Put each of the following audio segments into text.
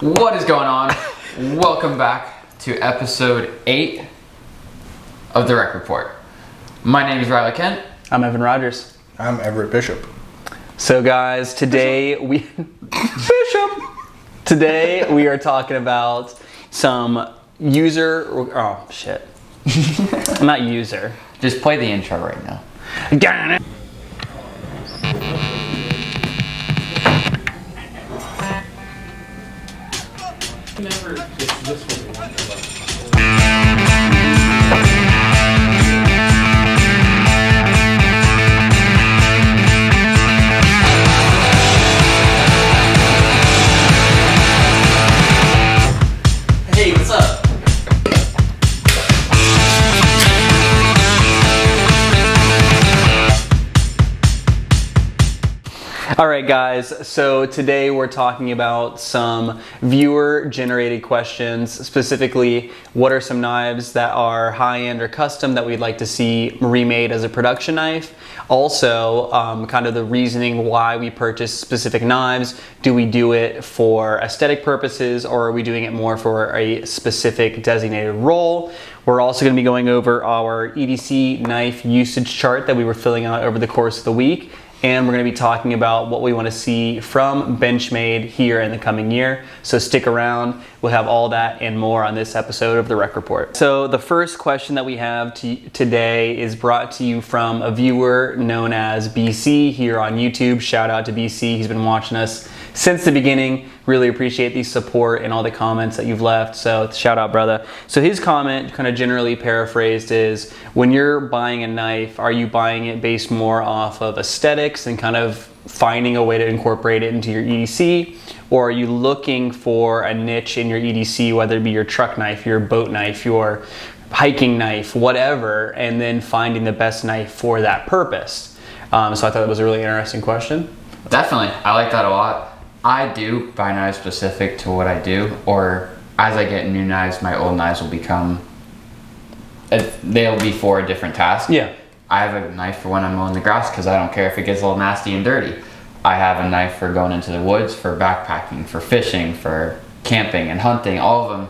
What is going on? Welcome back to episode 8 of the Rec Report. My name is Rike. I'm Evan Rogers. I'm Everett Bishop. So guys, today we are talking about some not user. Just play the intro right now. Hey, what's up? Alright guys, so today we're talking about some viewer generated questions, specifically what are some knives that are high-end or custom that we'd like to see remade as a production knife. Also, kind of the reasoning why we purchase specific knives. Do we do it for aesthetic purposes or are we doing it more for a specific designated role? We're also going to be going over our EDC knife usage chart that we were filling out over the course of the week. And we're going to be talking about what we want to see from Benchmade here in the coming year. So stick around. We'll have all that and more on this episode of the Rec Report. So the first question that we have today is brought to you from a viewer known as BC here on YouTube. Shout out to BC. He's been watching us since the beginning. Really appreciate the support and all the comments that you've left. So shout out, brother. So his comment, kind of generally paraphrased, is when you're buying a knife, are you buying it based more off of aesthetics and kind of finding a way to incorporate it into your EDC? Or are you looking for a niche in your EDC, whether it be your truck knife, your boat knife, your hiking knife, whatever, and then finding the best knife for that purpose? So I thought that was a really interesting question. Definitely. I like that a lot. I do buy knives specific to what I do, or as I get new knives, my old knives will become, they'll be for a different task. Yeah. I have a knife for when I'm mowing the grass because I don't care if it gets a little nasty and dirty. I have a knife for going into the woods, for backpacking, for fishing, for camping and hunting, all of them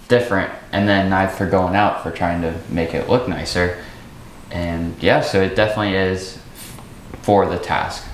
different. And then knife for going out, for trying to make it look nicer. And yeah, so it definitely is for the task.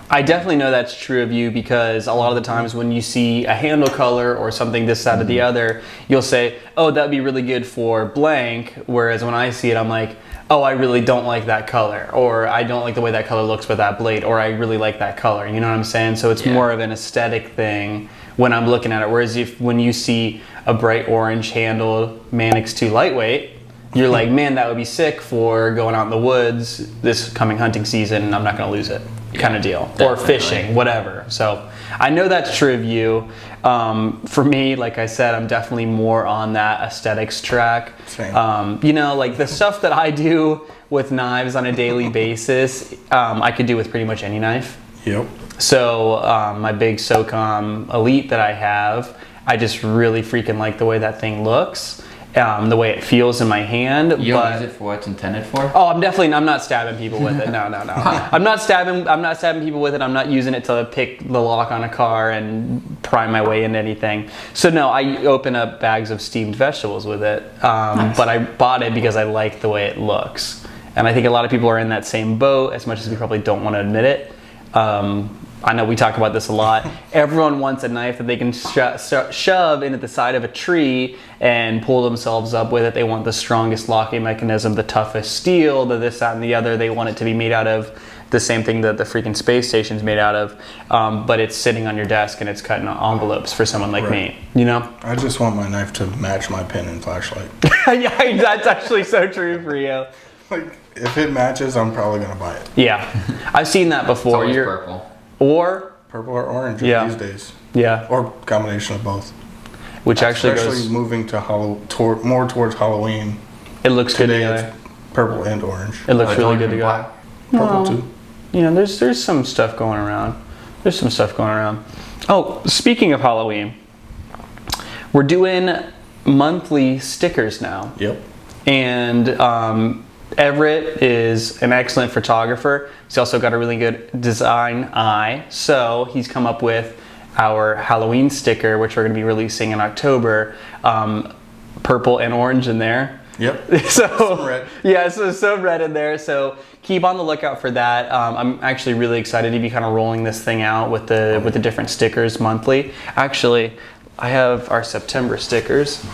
I definitely know that's true of you because a lot of the times when you see a handle color or something this side of the other, you'll say, oh, that'd be really good for blank. Whereas when I see it, I'm like, oh, I really don't like that color, or I don't like the way that color looks with that blade, or I really like that color. You know what I'm saying? So it's more of an aesthetic thing when I'm looking at it. Whereas when you see a bright orange handle Manix 2 lightweight, you're like, man, that would be sick for going out in the woods this coming hunting season and I'm not going to lose it, kind of deal. Definitely. Or fishing, whatever. So I know that's true of you. For me, like I said, I'm definitely more on that aesthetics track. Same. You know, like the stuff that I do with knives on a daily basis, I could do with pretty much any knife. Yep. So my big SOCOM Elite that I have, I just really freaking like the way that thing looks. The way it feels in my hand. You don't use it for what it's intended for? Oh, I'm not stabbing people with it. No. I'm not stabbing people with it. I'm not using it to pick the lock on a car and prime my way into anything. So no, I open up bags of steamed vegetables with it. Nice. But I bought it because I like the way it looks. And I think a lot of people are in that same boat, as much as we probably don't want to admit it. I know we talk about this a lot. Everyone wants a knife that they can shove into the side of a tree and pull themselves up with it. They want the strongest locking mechanism, the toughest steel, the this, that, and the other. They want it to be made out of the same thing that the freaking space station's made out of, but it's sitting on your desk and it's cutting envelopes for someone like me, you know? I just want my knife to match my pen and flashlight. Yeah, that's actually so true for you. Like, if it matches, I'm probably going to buy it. Yeah, I've seen that before. It's always purple. Or purple or orange these days. Yeah. Or combination of both. Which actually Especially moving to more towards Halloween. It looks good Today together. It's purple and orange. It looks really good together. Purple too. You know, there's some stuff going around. Oh, speaking of Halloween, we're doing monthly stickers now. Yep. And Everett is an excellent photographer. He's also got a really good design eye. So he's come up with our Halloween sticker, which we're going to be releasing in October, purple and orange in there. Yep. So Some red. yeah, so some red in there. So keep on the lookout for that. I'm actually really excited to be kind of rolling this thing out with the different stickers monthly. Actually, I have our September stickers.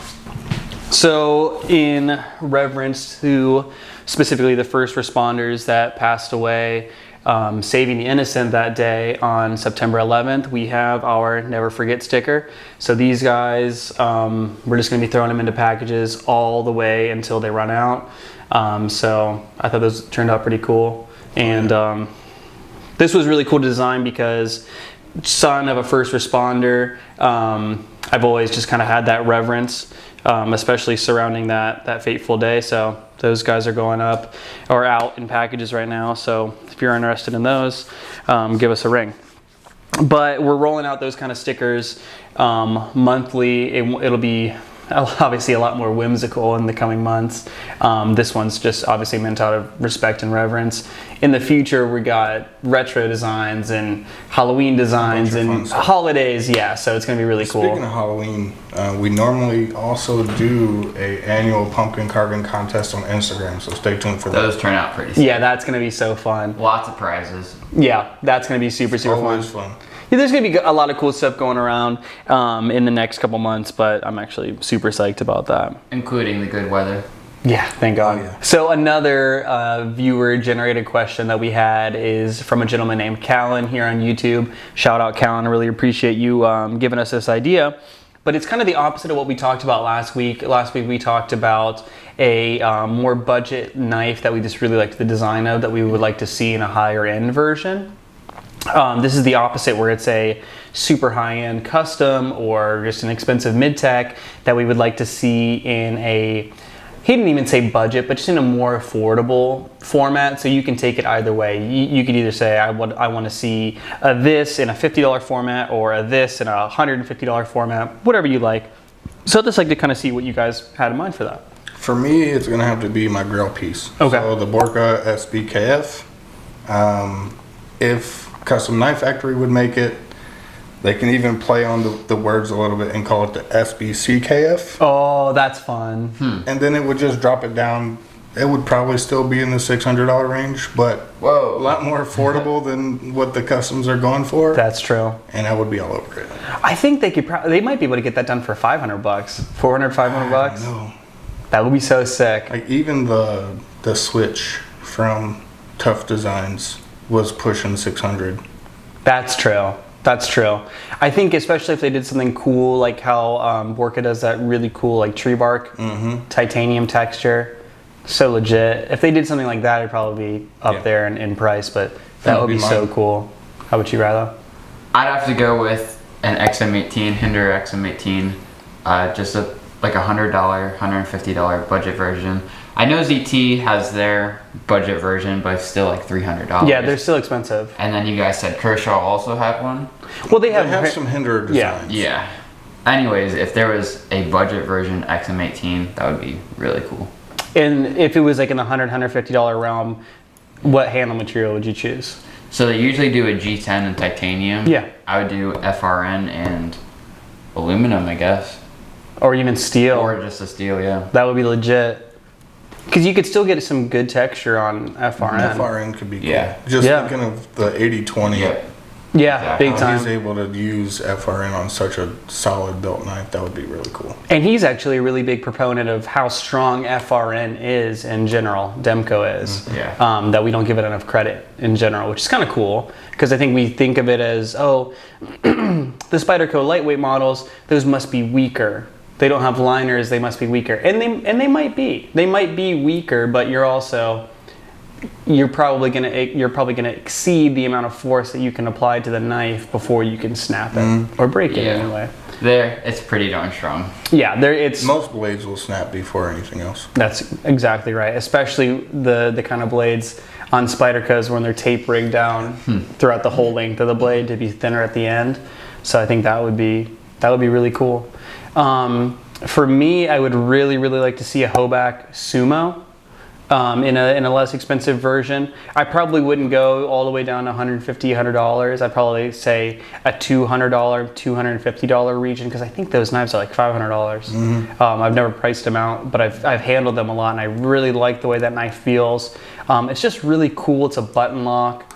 So in reverence to specifically the first responders that passed away, saving the innocent that day on September 11th, we have our Never Forget sticker. So these guys, we're just going to be throwing them into packages all the way until they run out. So I thought those turned out pretty cool. And this was really cool to design because son of a first responder, I've always just kind of had that reverence, especially surrounding that fateful day. So those guys are going up or out in packages right now. So if you're interested in those, give us a ring. But we're rolling out those kind of stickers monthly. It'll be obviously a lot more whimsical in the coming months. This one's just obviously meant out of respect and reverence. In the future, we got retro designs and Halloween designs and holidays. Yeah, so it's gonna be really cool. Speaking of Halloween, we normally also do a annual pumpkin carving contest on Instagram, so stay tuned for that. Those turn out pretty sick. Yeah, that's gonna be so fun. Lots of prizes. Yeah, that's gonna be super fun. Always fun. Yeah, there's gonna be a lot of cool stuff going around in the next couple months, but I'm actually super psyched about that. Including the good weather. Yeah, thank God. Oh, yeah. So another viewer-generated question that we had is from a gentleman named Callan here on YouTube. Shout out, Callan. I really appreciate you giving us this idea. But it's kind of the opposite of what we talked about last week. Last week we talked about a more budget knife that we just really liked the design of, that we would like to see in a higher end version. This is the opposite, where it's a super high-end custom or just an expensive mid-tech that we would like to see in a, he didn't even say budget, but just in a more affordable format. So you can take it either way. You could either say, I want to see this in a $50 format or a this in a $150 format, whatever you like. So I'd just like to kind of see what you guys had in mind for that. For me, it's going to have to be my grill piece. Okay. So the Borka SBKF. If Custom Knife Factory would make it, they can even play on the words a little bit and call it the SBCKF. Oh, that's fun. And then it would just drop it down. It would probably still be in the $600 range, but Whoa. a lot more affordable than what the customs are going for. That's true. And I would be all over it. I think they could they might be able to get that done for $500, $400, $500. No. That would be so sick. Like even the switch from Tough Designs was pushing 600. That's true. That's true. I think especially if they did something cool, like how Borka does that really cool like tree bark, titanium texture, so legit. If they did something like that, it'd probably be up there in price, but that would be so cool. How about you, Ryla? I'd have to go with an XM18, Hinderer XM18, just like $100, $150 budget version. I know ZT has their budget version, but it's still like $300. Yeah, they're still expensive. And then you guys said Kershaw also had one? Well, they They have have some Hinderer designs. Yeah. Anyways, if there was a budget version XM18, that would be really cool. And if it was like in the $100, $150 realm, what handle material would you choose? So they usually do a G10 in titanium. Yeah. I would do FRN and aluminum, I guess. Or even steel. Or just a steel, yeah. That would be legit. Because you could still get some good texture on FRN. FRN could be cool. Yeah. Just thinking of the 80-20. Yep. Yeah, Exactly. big How time. he's able to use FRN on such a solid built knife, that would be really cool. And he's actually a really big proponent of how strong FRN is in general, Demco is. Yeah. That we don't give it enough credit in general, which is kind of cool. Because I think we think of it as, oh, the Spyderco lightweight models, those must be weaker. They don't have liners, they must be weaker. And they might be. They might be weaker, but you're probably gonna exceed the amount of force that you can apply to the knife before you can snap it or break it anyway. It's pretty darn strong. Yeah, it's Most blades will snap before anything else. that's exactly right. Especially the kind of blades on Spydercos when they're tape rigged down throughout the whole length of the blade to be thinner at the end. So I think that would be really cool. For me, I would really like to see a Hoback Sumo. in a less expensive version. I probably wouldn't go all the way down to $150, $100. I'd probably say a $200, $250 region, because I think those knives are like $500. I've never priced them out, but I've handled them a lot, and I really like the way that knife feels. It's just really cool. It's a button lock.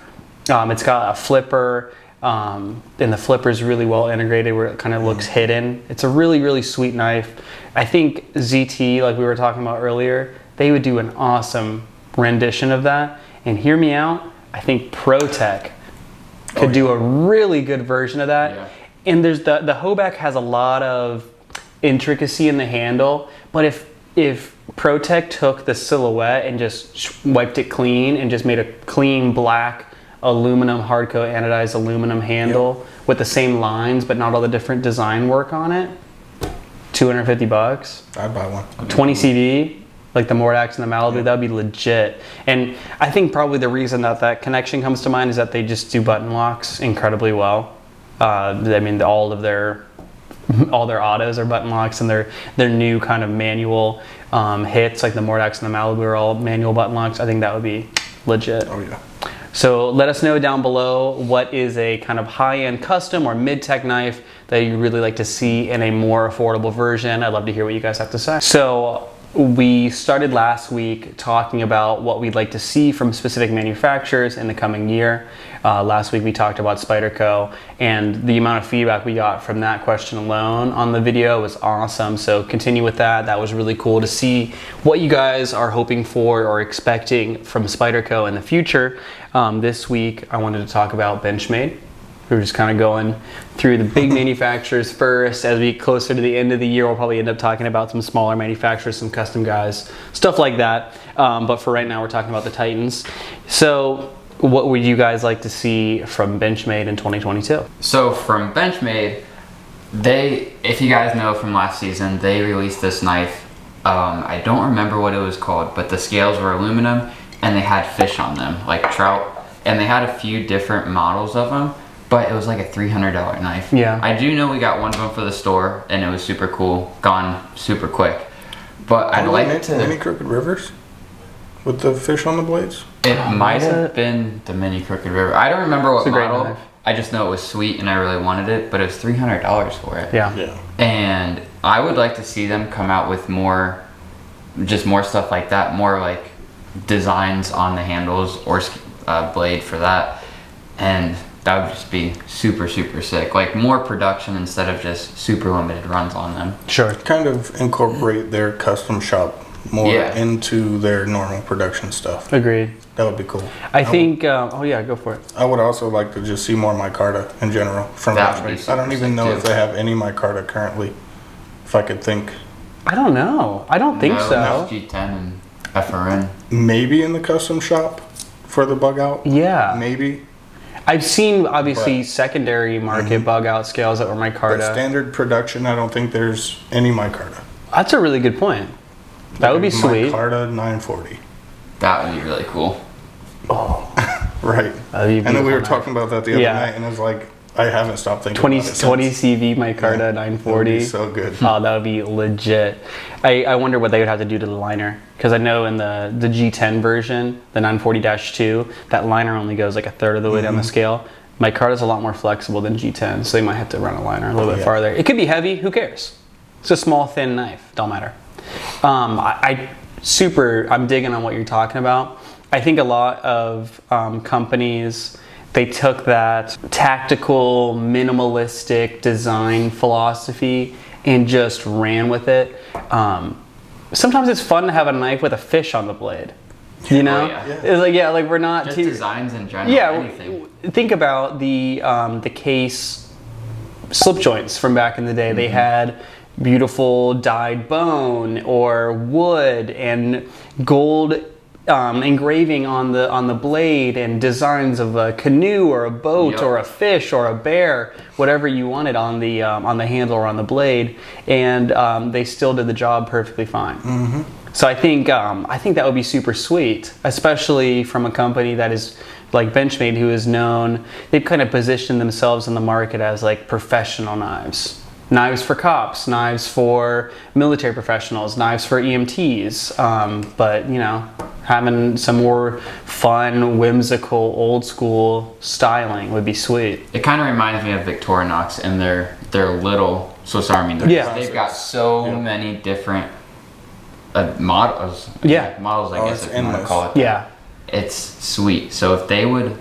It's got a flipper, and the flipper is really well integrated where it kind of looks hidden. It's a really, really sweet knife. I think ZT, like we were talking about earlier, they would do an awesome rendition of that. And hear me out, I think Microtech could do a really good version of that. Yeah. And there's the Hoback has a lot of intricacy in the handle, but if Microtech took the silhouette and just wiped it clean and just made a clean black aluminum hardcoat anodized aluminum handle with the same lines but not all the different design work on it, $250. I'd buy one. 20 CV, like the Mordax and the Malibu, that would be legit. And I think probably the reason that connection comes to mind is that they just do button locks incredibly well. I mean, all their autos are button locks, and their new kind of manual hits, like the Mordax and the Malibu, are all manual button locks. I think that would be legit. Oh yeah. So let us know down below what is a kind of high-end custom or mid-tech knife that you really like to see in a more affordable version. I'd love to hear what you guys have to say. So we started last week talking about what we'd like to see from specific manufacturers in the coming year. Last week we talked about Spyderco, and the amount of feedback we got from that question alone on the video was awesome. So continue with that. That was really cool to see what you guys are hoping for or expecting from Spyderco in the future. This week I wanted to talk about Benchmade. We're just kind of going through the big manufacturers first. As we get closer to the end of the year, we'll probably end up talking about some smaller manufacturers, some custom guys, stuff like that. But for right now, we're talking about the Titans. So what would you guys like to see from Benchmade in 2022? So from Benchmade, if you guys know from last season, they released this knife. I don't remember what it was called, but the scales were aluminum and they had fish on them, like trout. And they had a few different models of them, but it was like a $300 knife. Yeah. I do know we got one of them for the store, and it was super cool, gone super quick. But I'd like to... Mini Crooked Rivers? With the fish on the blades? It might have been the Mini Crooked River. I don't remember what It's a great model. knife. I just know it was sweet and I really wanted it, but it was $300 for it. Yeah. Yeah. And I would like to see them come out with more stuff like that, more like designs on the handles or blade for that. And that would just be super, super sick. Like more production instead of just super limited runs on them. Sure. Kind of incorporate their custom shop more Yeah. into their normal production stuff. Agreed. That would be cool. I think, oh yeah, go for it. I would also like to just see more micarta in general from That would be Benchmade. I don't super even know sick, if too. they have any micarta currently. If I could think. I don't know. I don't think No, so. G10 and FRN. Maybe in the custom shop for the bug out. Yeah. Maybe. I've seen obviously But- secondary market bug out scales that were But micarta. standard production, I don't think there's any micarta. That's a really good point. That would be sweet. Micarta 940. That would be really cool. Right. That'd be a And then we were beautiful talking about that the other Yeah. night, and I was like, I haven't stopped thinking 20, about it 20 since. CV micarta Yeah. 940. That would be so good. Oh, that would be legit. I wonder what they would have to do to the liner, because I know in the G10 version, the 940-2, that liner only goes like a third of the way down the scale. Micarta's a lot more flexible than G10, so they might have to run a liner a little bit Yeah. farther. It could be heavy, who cares? It's a small, thin knife, don't matter. I'm digging on what you're talking about. I think a lot of companies, they took that tactical, minimalistic design philosophy and just ran with it. Sometimes it's fun to have a knife with a fish on the blade. You know, yeah. It's like we're not Just too. designs in general. Yeah, Anything. think about the case slip joints from back in the day. They had beautiful dyed bone or wood and gold engraving on the blade and designs of a canoe or a boat Yep. or a fish or a bear, whatever you wanted on the handle or on the blade, and they still did the job perfectly fine. So I think that would be super sweet, especially from a company that is like Benchmade, who is known. They've kind of positioned themselves in the market as like professional knives, knives for cops, knives for military professionals, knives for EMTs. But you know, having some more fun, whimsical, old school styling would be sweet. It kind of reminds me of Victorinox and their little Swiss Army knives. Yeah. They've got so many different models. Yeah. Models, I guess, it's if you want to endless. call it. Yeah. It's sweet. So if they would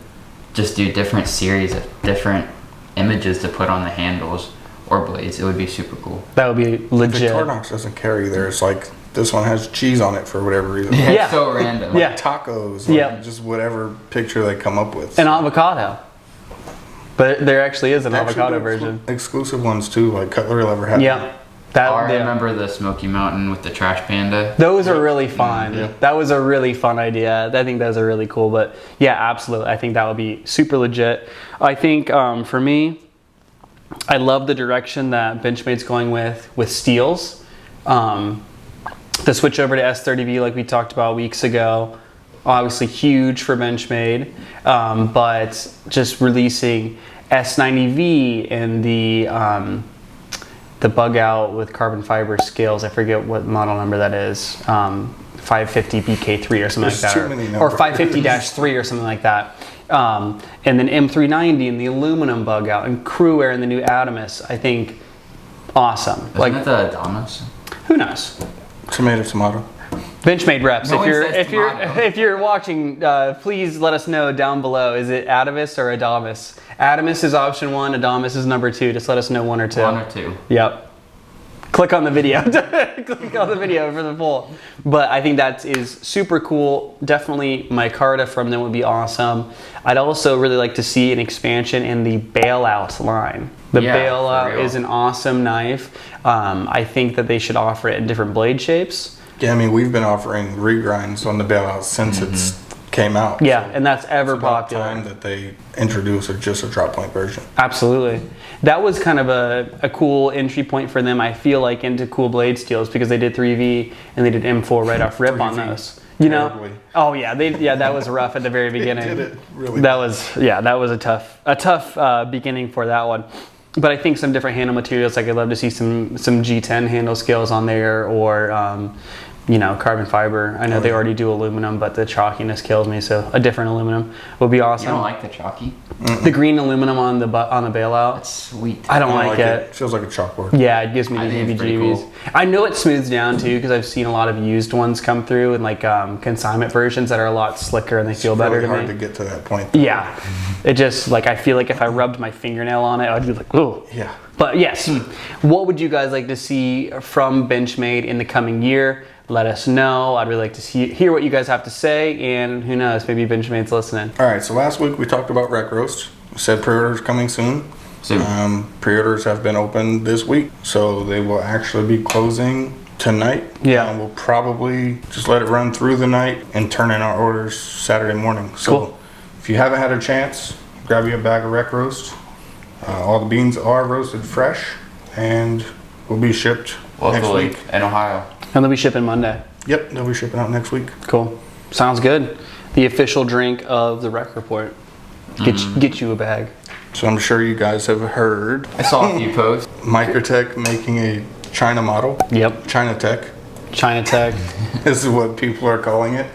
just do different series of different images to put on the handles or blades, it would be super cool. That would be legit. Victorinox doesn't carry there. It's like this one has cheese on it for whatever reason. Yeah. It's so random. Yeah. Tacos. Yeah. Just whatever picture they come up with. An avocado. But there actually is an Actually, avocado they're version. Exclusive ones too, like Cutlery Lever hat. Yeah. I remember the Smoky Mountain with the trash panda. Those are really fun. Yeah. That was a really fun idea. I think those are really cool. But yeah, absolutely. I think that would be super legit. I think for me, I love the direction that Benchmade's going with steels. The switch over to S30V, like we talked about weeks ago, obviously huge for Benchmade. But just releasing S90V and the bug out with carbon fiber scales. I forget what model number that is. 550 BK3 or something There's like too that. many Or numbers. 550-3 or something like that. And then M390 and the aluminum bug out and Crew Air and the new Adamus. I think awesome. Isn't it the Adamas? Who knows? Tomato. Benchmade reps. No one says tomato. If you're watching, please let us know down below. Is it Adamus or Adamus? Adamus is option 1. Adamus is number 2. Just let us know 1 or 2. 1 or 2. Yep. Click on the video. Click on the video for the full. But I think that is super cool. Definitely micarta from them would be awesome. I'd also really like to see an expansion in the bailout line. The Yeah, for bailout real. is an awesome knife. I think that they should offer it in different blade shapes. Yeah, I mean we've been offering regrinds on the bailout since it's came out. Yeah, and that's ever It's about popular. time that they introduce just a drop point version. Absolutely. That was kind of a cool entry point for them, I feel like, into cool blade steels because they did 3V and they did M4 right off rip on 3V. those. You know? Terribly. Oh yeah, that was rough at the very beginning. did it really That was a tough beginning for that one. But I think some different handle materials, like I'd love to see some G10 handle scales on there, or carbon fiber. I know they already do aluminum, but the chalkiness kills me, so a different aluminum would be You awesome. don't like the chalky? The green aluminum on the bailout. That's sweet. I don't like it. It feels like a chalkboard. Yeah, it gives me the I think it's pretty heebie-jeebies. cool. I know it smooths down too because I've seen a lot of used ones come through and like consignment versions that are a lot slicker and they feel better Really to hard me. to get to that point. Yeah, it just like I feel like if I rubbed my fingernail on it, I'd be like, oh. Yeah. But yes, what would you guys like to see from Benchmade in the coming year? Let us know. I'd really like to hear what you guys have to say, and who knows, maybe Benchmade's listening. All right, so last week we talked about rack roast. We said pre-orders coming soon. Soon. Pre-orders have been opened this week, so they will actually be closing tonight. Yeah. We'll probably just let it run through the night and turn in our orders Saturday morning. So Cool. if you haven't had a chance, grab you a bag of rack roast. All the beans are roasted fresh and will be shipped next Locally week. in Ohio. And they'll be shipping Monday. Yep, they'll be shipping out next week. Cool. Sounds good. The official drink of the Rec Report. Get you a bag. So I'm sure you guys have heard I saw a few posts. Microtech making a China model. Yep. China Tech. China Tech. This is what people are calling it.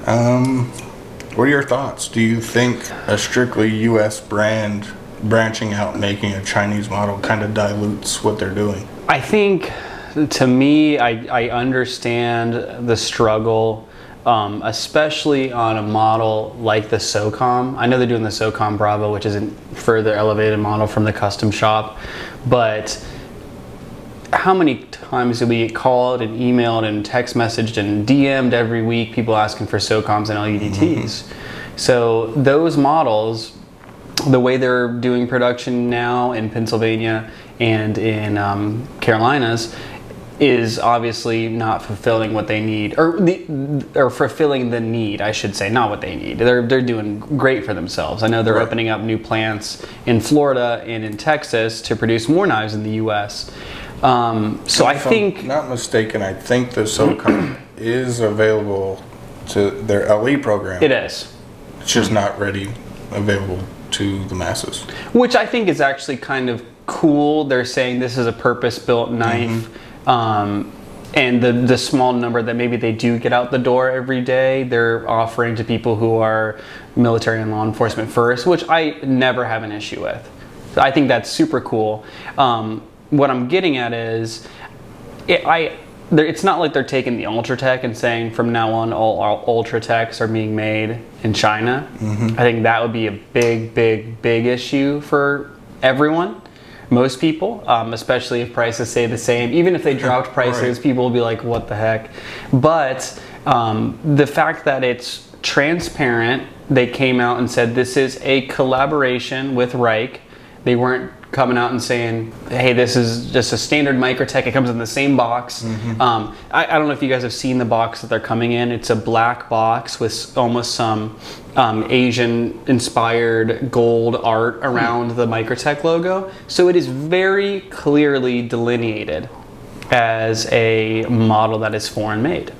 What are your thoughts? Do you think a strictly U.S. brand branching out making a Chinese model kind of dilutes what they're doing? I think, to me, I understand the struggle, especially on a model like the SOCOM. I know they're doing the SOCOM Bravo, which is a further elevated model from the custom shop, but how many times do we get called and emailed and text messaged and DM'd every week, people asking for SOCOMs and LUDTs? So those models, the way they're doing production now in Pennsylvania and in Carolinas, is obviously not fulfilling what they need, or fulfilling the need, I should say, not what they need. They're doing great for themselves. I know they're Right. opening up new plants in Florida and in Texas to produce more knives in the U.S. So I If think I'm not mistaken, I think the SOCOM is available to their LE program. it is. It's just not ready, available to the masses. Which I think is actually kind of cool. They're saying this is a purpose-built knife. And the small number that maybe they do get out the door every day, they're offering to people who are military and law enforcement first, which I never have an issue with. I think that's super cool. What I'm getting at is, it's not like they're taking the Ultratech and saying from now on all Ultratechs are being made in China. I think that would be a big issue for everyone. Most people, especially if prices stay the same. Even if they dropped prices, people will be like, what the heck? But the fact that it's transparent, they came out and said this is a collaboration with Rike. They weren't coming out and saying, hey, this is just a standard Microtech. It comes in the same box. I don't know if you guys have seen the box that they're coming in. It's a black box with almost some Asian-inspired gold art around the Microtech logo. So it is very clearly delineated as a model that is foreign-made.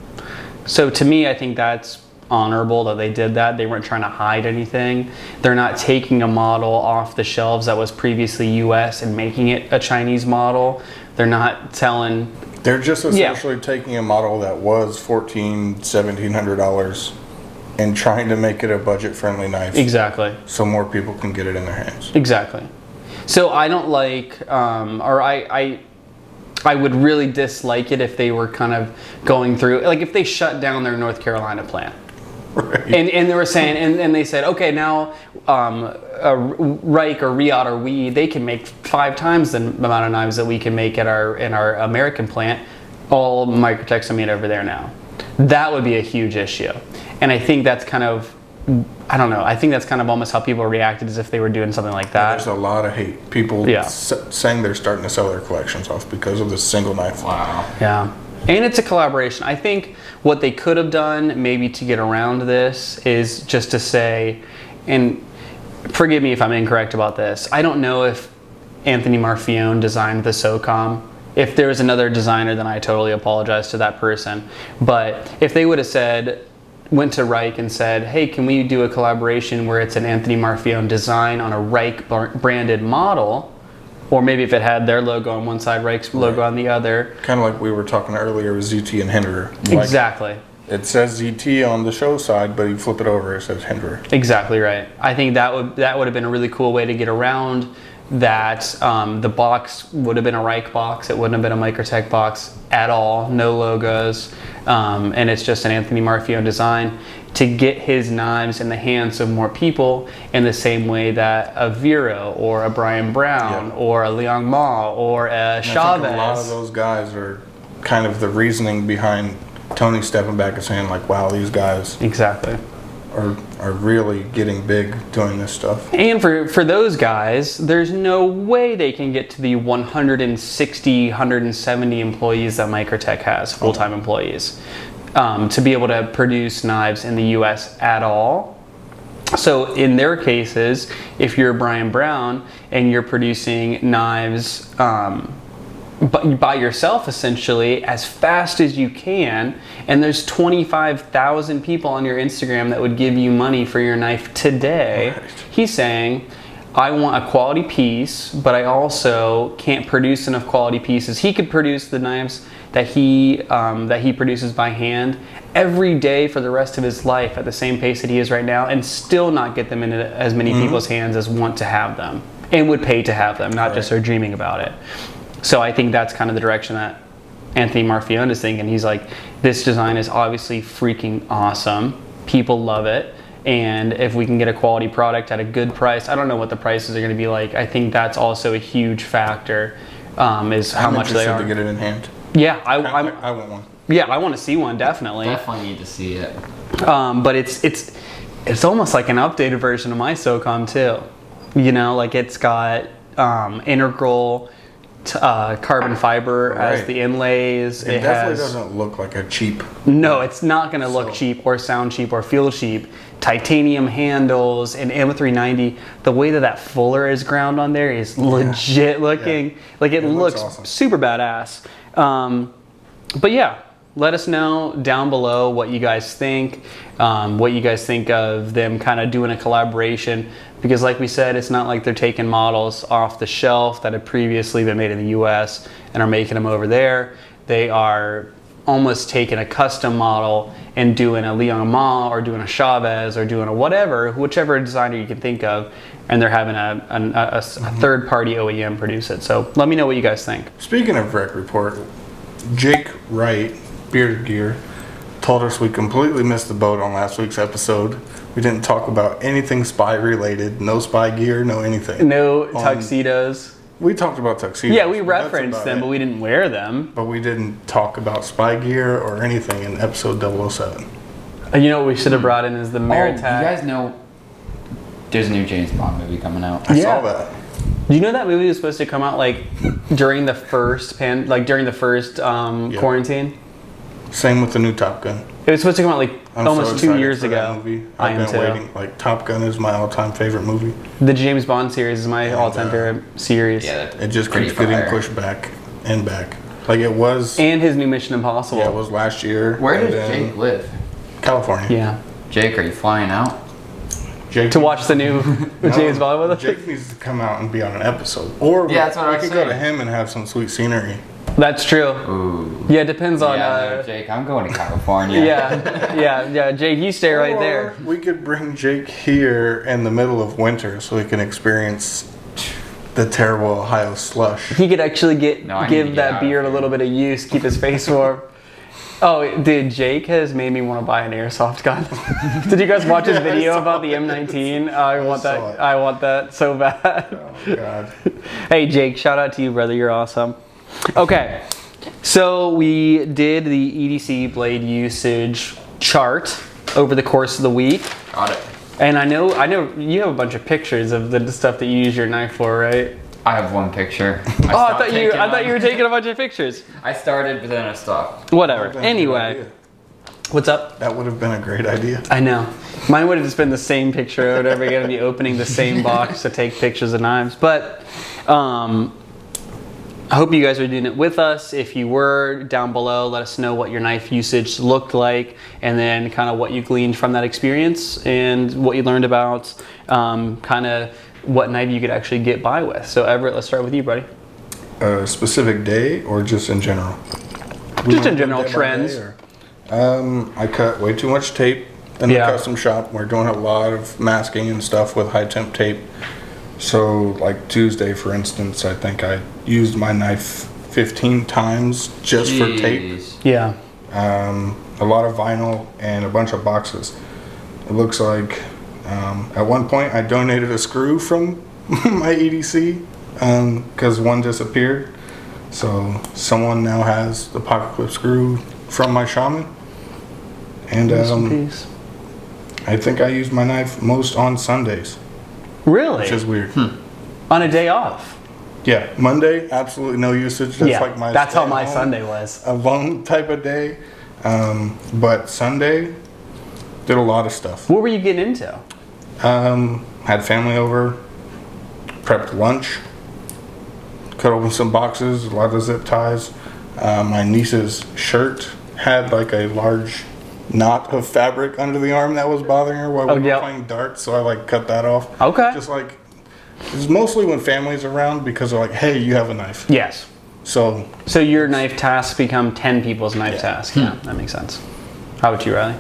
So to me, I think that's honorable that they did that. They weren't trying to hide anything. They're not taking a model off the shelves that was previously US and making it a Chinese model. They're not telling... They're just essentially taking a model that was $1,400, $1,700 and trying to make it a budget-friendly knife. Exactly. So more people can get it in their hands. Exactly. So I don't like, I would really dislike it if they were kind of going through, like if they shut down their North Carolina plant. Right. And they were saying, and they said, okay, now Rike or Riot or they can make 5 times the amount of knives that we can make at our American plant. All Microtechs are made over there now. That would be a huge issue. And I think that's kind of, I don't know, I think that's kind of almost how people reacted as if they were doing something like that. There's a lot of hate. People saying they're starting to sell their collections off because of this single knife. Wow. Yeah. And it's a collaboration. I think what they could have done maybe to get around this is just to say, and forgive me if I'm incorrect about this, I don't know if Anthony Marfione designed the SOCOM. If there was another designer, then I totally apologize to that person. But if they would have said, went to Rike and said, hey, can we do a collaboration where it's an Anthony Marfione design on a Rike branded model? Or maybe if it had their logo on one side, Rike's logo on the other. Kind of like we were talking earlier with ZT and Hinderer. Exactly. It says ZT on the show side, but you flip it over, it says Hinderer. Exactly right. I think that would have been a really cool way to get around that. The box would have been a Rike box. It wouldn't have been a Microtech box at all. No logos. And it's just an Anthony Marfione design to get his knives in the hands of more people in the same way that a Vero or a Brian Brown or a Liang Ma or a Chavez. I think a lot of those guys are kind of the reasoning behind Tony stepping back and saying like, wow, these guys are really getting big doing this stuff. And for those guys, there's no way they can get to the 160, 170 employees that Microtech has, full-time employees, to be able to produce knives in the US at all. So in their cases, if you're Brian Brown and you're producing knives by yourself essentially as fast as you can, and there's 25,000 people on your Instagram that would give you money for your knife today, he's saying, I want a quality piece, but I also can't produce enough quality pieces. He could produce the knives that he produces by hand every day for the rest of his life at the same pace that he is right now, and still not get them into as many people's hands as want to have them and would pay to have them, not just are dreaming about it. So I think that's kind of the direction that Anthony Marfione is thinking. He's like, this design is obviously freaking awesome. People love it. And if we can get a quality product at a good price, I don't know what the prices are going to be like. I think that's also a huge factor, is how much they are. I'm interested to get it in hand. Yeah, I want one. Yeah, I want to see one, definitely. Definitely need to see it. But it's almost like an updated version of my SOCOM too. You know, like it's got integral carbon fiber as the inlays. It definitely doesn't look like a cheap. No, it's not going to look cheap or sound cheap or feel cheap. Titanium handles and M390. The way that fuller is ground on there is legit looking. Yeah. Like it looks awesome. Super badass. But yeah, let us know down below what you guys think. What you guys think of them kind of doing a collaboration because like we said, it's not like they're taking models off the shelf that had previously been made in the US and are making them over there. They are almost taking a custom model and doing a Leon Ma or doing a Chavez or doing a whatever, whichever designer you can think of, and they're having a third-party OEM produce it. So let me know what you guys think. Speaking of Rec Report, Jake Wright, Bearded Gear, told us we completely missed the boat on last week's episode. We didn't talk about anything spy related, no spy gear, no anything. No tuxedos. We talked about tuxedos. Yeah, we referenced them, but we didn't wear them. But we didn't talk about spy gear or anything in episode 007. You know what we should have brought in is the Microtech. You guys know there's a new James Bond movie coming out. I saw that. Do you know that movie was supposed to come out like during the first quarantine? Same with the new Top Gun. It was supposed to come out like I'm almost so 2 years for that ago. movie. I've been waiting. Like Top Gun is my all-time favorite movie. The James Bond series is my all-time favorite series. Yeah, It just keeps getting pushed back and back. Like it was. And his new Mission Impossible. Yeah, it was last year. Where does Jake live? California. Yeah. Jake, are you flying out? Jake To watch the new James Bond with us? Jake needs to come out and be on an episode. Or Yeah, that's what I we was could go to saying. him and have some sweet scenery. That's true. Ooh. Yeah, it depends on. Yeah, no, Jake, I'm going to California. Yeah. Jake, you stay right there. Or we could bring Jake here in the middle of winter so he can experience the terrible Ohio slush. He could actually No, I need to give get that out beard of a little bit of use, keep his face warm. Oh, dude, Jake has made me want to buy an airsoft gun. Did you guys watch his video about the M19? I want that. I want that so bad. Oh God. Hey, Jake, shout out to you, brother. You're awesome. Okay, so we did the EDC blade usage chart over the course of the week. Got it. And I know you have a bunch of pictures of the stuff that you use your knife for, right? I have one picture. I thought you were taking a bunch of pictures. I started, but then I stopped. Whatever. That would've been a good Anyway, idea. what's up? That would have been a great idea. I know. Mine would have just been the same picture over and over again, be opening the same box to take pictures of knives. But I hope you guys are doing it with us. If you were, down below, let us know what your knife usage looked like and then kind of what you gleaned from that experience and what you learned about kind of what knife you could actually get by with. So Everett, let's start with you, buddy. A specific day or just in general? Just in general trends. I cut way too much tape in the Yeah. custom shop. We're doing a lot of masking and stuff with high temp tape. So like Tuesday, for instance, I think I used my knife 15 times just for tape. Jeez. Yeah. A lot of vinyl and a bunch of boxes. It looks like at one point I donated a screw from my EDC because one disappeared. So someone now has the pocket clip screw from my Shaman. And Peace. I think I use my knife most on Sundays, Really? which is weird. On a day off? Yeah, Monday, absolutely no usage. That's like my that's how my stay-at-home, Sunday was. alone type of day. But Sunday, did a lot of stuff. What were you getting into? Had family over, prepped lunch, cut open some boxes, a lot of zip ties. My niece's shirt had like a large knot of fabric under the arm that was bothering her while we were playing darts, so I like cut that off. Okay. Just like, it's mostly when family's around because they're like, hey, you have a knife. Yes. So your knife tasks become 10 people's knife tasks. Yeah, that makes sense. How about you, Riley?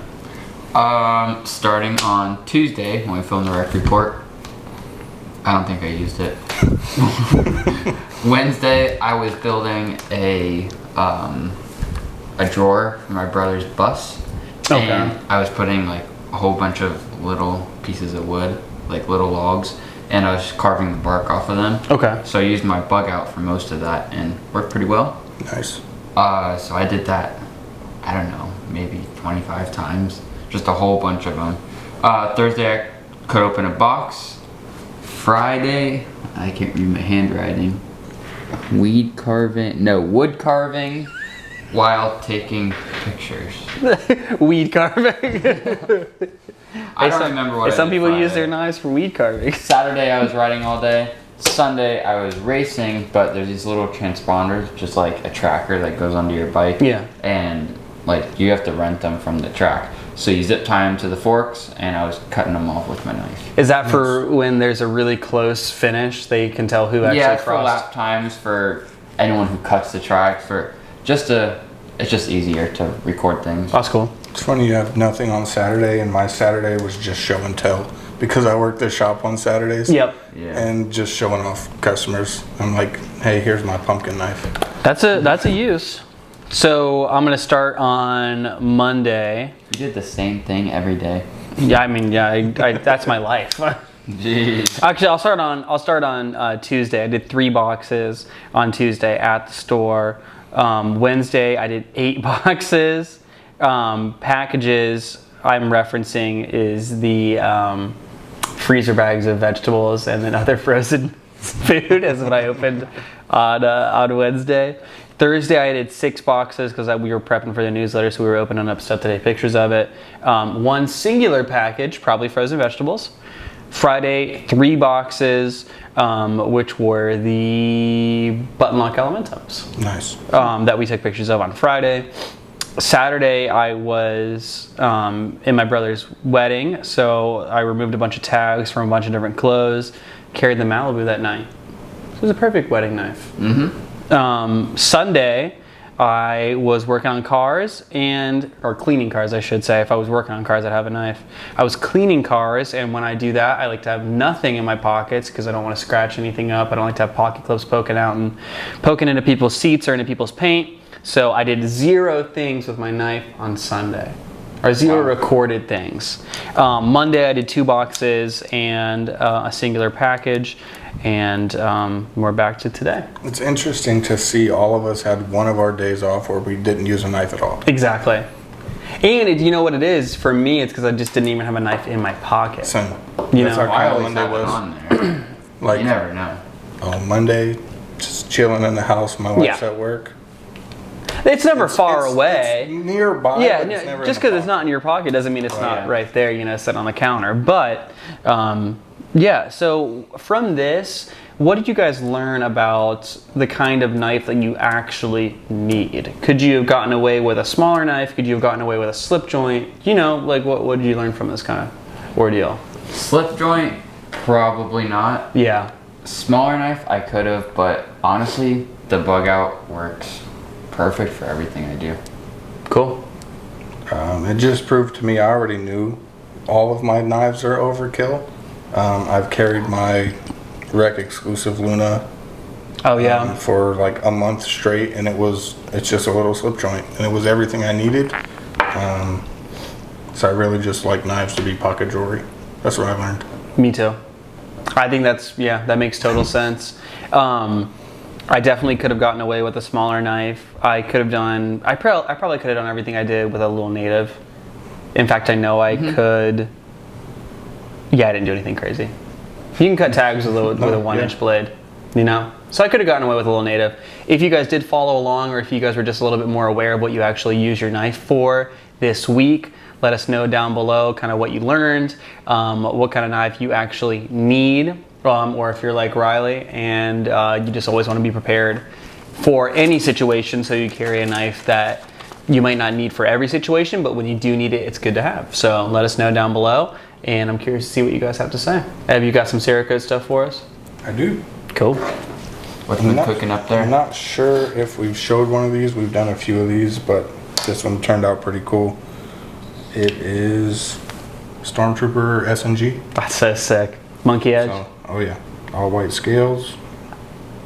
Starting on Tuesday when we filmed the rec report. I don't think I used it. Wednesday, I was building a drawer for my brother's bus. Okay. And I was putting like a whole bunch of little pieces of wood, like little logs, and I was carving the bark off of them. Okay. So I used my bug out for most of that and worked pretty well. nice. So I did that, I don't know, maybe 25 times. Just a whole bunch of them. Thursday, I cut open a box. Friday, I can't read my handwriting. Wood carving while taking pictures. Weed carving. I don't remember what I Some did people use Friday. their knives for weed carving. Saturday, I was riding all day. Sunday, I was racing, but there's these little transponders, just like a tracker that goes onto your bike. Yeah. And like you have to rent them from the track. So you zip tie them to the forks, and I was cutting them off with my knife. Is that for when there's a really close finish, they can tell who actually Yeah, crossed? for lap times, for anyone who cuts the track, it's just easier to record things. That's cool. It's funny you have nothing on Saturday, and my Saturday was just show and tell because I work the shop on Saturdays. Yep. Yeah. And just showing off customers. I'm like, hey, here's my pumpkin knife. That's a use. So I'm gonna start on Monday. You did the same thing every day. Yeah, I mean, yeah, I that's my life. Jeez. Actually, I'll start on Tuesday. I did 3 boxes on Tuesday at the store. Wednesday, I did 8 boxes. Packages I'm referencing is the freezer bags of vegetables and then other frozen food is what I opened on Wednesday. Thursday, I did 6 boxes because we were prepping for the newsletter, so we were opening up stuff to take pictures of it. 1 singular package, probably frozen vegetables. Friday, 3 boxes, which were the button lock elementums. Nice. That we took pictures of on Friday. Saturday, I was in my brother's wedding, so I removed a bunch of tags from a bunch of different clothes, carried the Malibu that night. It was a perfect wedding knife. Sunday, I was working on cars or cleaning cars, I should say. If I was working on cars, I'd have a knife. I was cleaning cars, and when I do that, I like to have nothing in my pockets because I don't want to scratch anything up. I don't like to have pocket clips poking out and poking into people's seats or into people's paint. So I did 0 things with my knife on Sunday, or 0 recorded things. Monday, I did 2 boxes and a singular package. And we're back to today. It's interesting to see all of us had one of our days off where we didn't use a knife at all. Exactly. And you know what it is? For me, it's because I just didn't even have a knife in my pocket. Same. You That's know, our I kind of always Monday have it was. on there. Like, You never know. Monday, just chilling in the house. My wife's Yeah. at work. it's never far It's away. nearby. Yeah, but it's never just in the because it's not in your pocket doesn't mean it's not yeah. right there, sitting on the counter. But yeah, so from this, what did you guys learn about the kind of knife that you actually need? Could you have gotten away with a smaller knife? Could you have gotten away with a slip joint? What did you learn from this kind of ordeal? Slip joint, probably not. Yeah. Smaller knife, I could have, but honestly, the bug out works perfect for everything I do. Cool. It just proved to me I already knew all of my knives are overkill. I've carried my Rec exclusive Luna Oh yeah. for like a month straight, and it's just a little slip joint, and it was everything I needed. So I really just like knives to be pocket jewelry. That's what I learned. Me too. I think that makes total sense. I definitely could have gotten away with a smaller knife. I probably could have done everything I did with a little native. In fact, I know I could. Yeah, I didn't do anything crazy. You can cut tags with a 1-inch blade, So I could have gotten away with a little native. If you guys did follow along, or if you guys were just a little bit more aware of what you actually use your knife for this week, let us know down below kind of what you learned, what kind of knife you actually need, or if you're like Riley and you just always want to be prepared for any situation, so you carry a knife that you might not need for every situation, but when you do need it, it's good to have. So let us know down below, and I'm curious to see what you guys have to say. Have you got some Cerakote stuff for us? I do. Cool. What's been cooking up there? I'm not sure if we've showed one of these. We've done a few of these, but this one turned out pretty cool. It is Stormtrooper S&G. That's so sick. Monkey Edge. So, oh yeah, all white scales,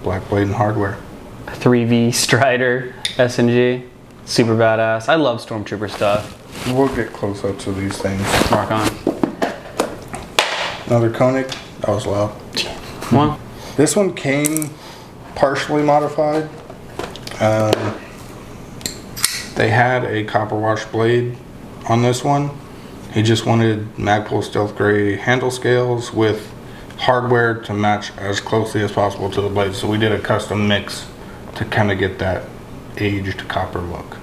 black blade and hardware. 3V Strider S&G. Super badass. I love Stormtrooper stuff. We'll get close up to these things. Rock on. Another Koenig. That was loud. Well, This one came partially modified. They had a copper wash blade on this one. He just wanted Magpul Stealth Gray handle scales with hardware to match as closely as possible to the blade. So we did a custom mix to kind of get that aged copper look.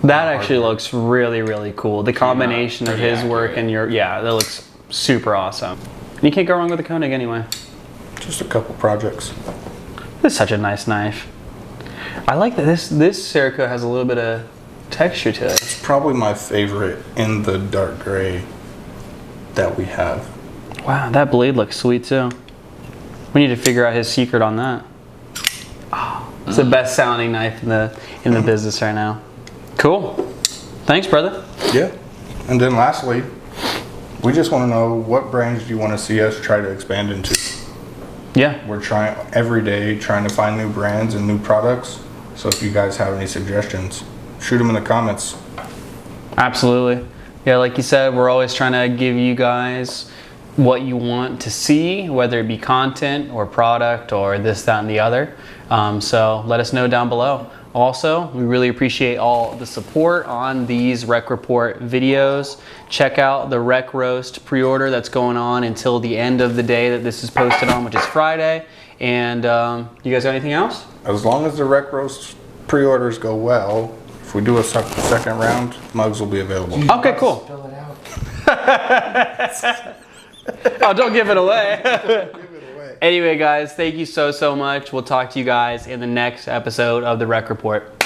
that actually looks really, really cool. The combination of pretty his work and that looks super awesome. You can't go wrong with a Koenig anyway. Just a couple projects. This is such a nice knife. I like that this Cerakote has a little bit of texture to it. It's probably my favorite in the dark gray that we have. Wow, that blade looks sweet too. We need to figure out his secret on that. It's the best sounding knife in the business right now. Cool. Thanks, brother. Yeah. And then lastly, we just want to know, what brands do you want to see us try to expand into? Yeah. We're trying every day, trying to find new brands and new products. So if you guys have any suggestions, shoot them in the comments. Absolutely. Yeah, like you said, we're always trying to give you guys what you want to see, whether it be content or product or this, that, and the other. So let us know down below. Also, we really appreciate all the support on these Rec Report videos. Check out the Rec Roast pre-order that's going on until the end of the day that this is posted on, which is Friday. And you guys got anything else? As long as the Rec Roast pre-orders go well, if we do a second round, mugs will be available. Okay, cool. Spill it out. Oh, don't give it away. Give it away. Anyway, guys, thank you so much. We'll talk to you guys in the next episode of the Rec Report.